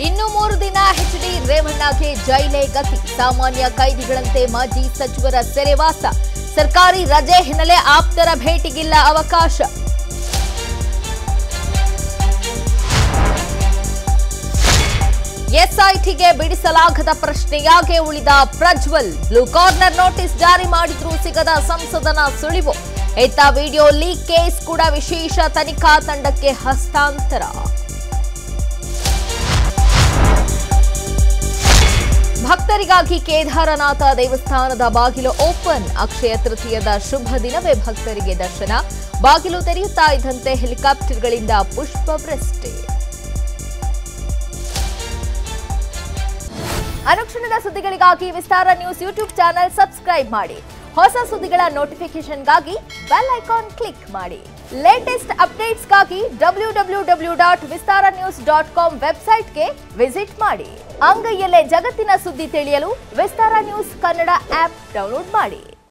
ಇನ್ನು 3 ದಿನ ಎಚ್ಡಿ ರೇವಣ್ಣಗೆ ಜೈಲೇ ಗತಿ. ಸಾಮಾನ್ಯ ಕೈದಿಗಳಂತೆ ಮಾಜಿ ಸಚಿವರ ಸೆರೆವಾಸ. ಸರ್ಕಾರಿ ರಜೆ ಹಿನ್ನೆಲೆ ಆಪ್ತರ ಭೇಟಿಗಿಲ್ಲ ಅವಕಾಶ. ಎಸ್ಐಟಿಗೆ ಬಿಡಿಸಲಾಗದ ಪ್ರಶ್ನೆಯಾಗೆ ಉಳಿದ ಪ್ರಜ್ವಲ್. ಬ್ಲೂ ಕಾರ್ನರ್ ನೋಟಿಸ್ ಜಾರಿ ಮಾಡಿದ್ರೂ ಸಿಗದ ಸಂಸದನ ಸುಳಿವು. ಇತ್ತ ವಿಡಿಯೋ ಲೀಕ್ ಕೇಸ್ ಕೂಡ ವಿಶೇಷ ತನಿಖಾ ತಂಡಕ್ಕೆ ಹಸ್ತಾಂತರ. ಭಕ್ತರಿಗಾಗಿ ಕೇದಾರನಾಥ ದೇವಸ್ಥಾನದ ಬಾಗಿಲು ಓಪನ್. ಅಕ್ಷಯ ತೃತೀಯದ ಶುಭ ದಿನವೇ ಭಕ್ತರಿಗೆ ದರ್ಶನ. ಬಾಗಿಲು ತೆರೆಯುತ್ತಾ ಇದ್ದಂತೆ ಹೆಲಿಕಾಪ್ಟರ್ಗಳಿಂದ ಪುಷ್ಪವೃಷ್ಟಿ. ಅನುಕ್ಷಣದ ಸುದ್ದಿಗಳಿಗಾಗಿ ವಿಸ್ತಾರ ನ್ಯೂಸ್ ಯೂಟ್ಯೂಬ್ ಚಾನೆಲ್ ಸಬ್ಸ್ಕ್ರೈಬ್ ಮಾಡಿ. ಹೊಸ ಸುದ್ದಿಗಳ ನೋಟಿಫಿಕೇಶನ್ಗಾಗಿ ಬೆಲ್ ಐಕಾನ್ ಕ್ಲಿಕ್ ಮಾಡಿ. ಲೇಟೆಸ್ಟ್ ಅಪ್ಡೇಟ್ಸ್ಗಾಗಿ www.vistaranews.com ವೆಬ್ಸೈಟ್ಗೆ ವಿಸಿಟ್ ಮಾಡಿ. ಅಂಗೈಯಲ್ಲೇ ಜಗತ್ತಿನ ಸುದ್ದಿ ತಿಳಿಯಲು ವಿಸ್ತಾರ ನ್ಯೂಸ್ ಕನ್ನಡ ಆಪ್ ಡೌನ್ಲೋಡ್ ಮಾಡಿ.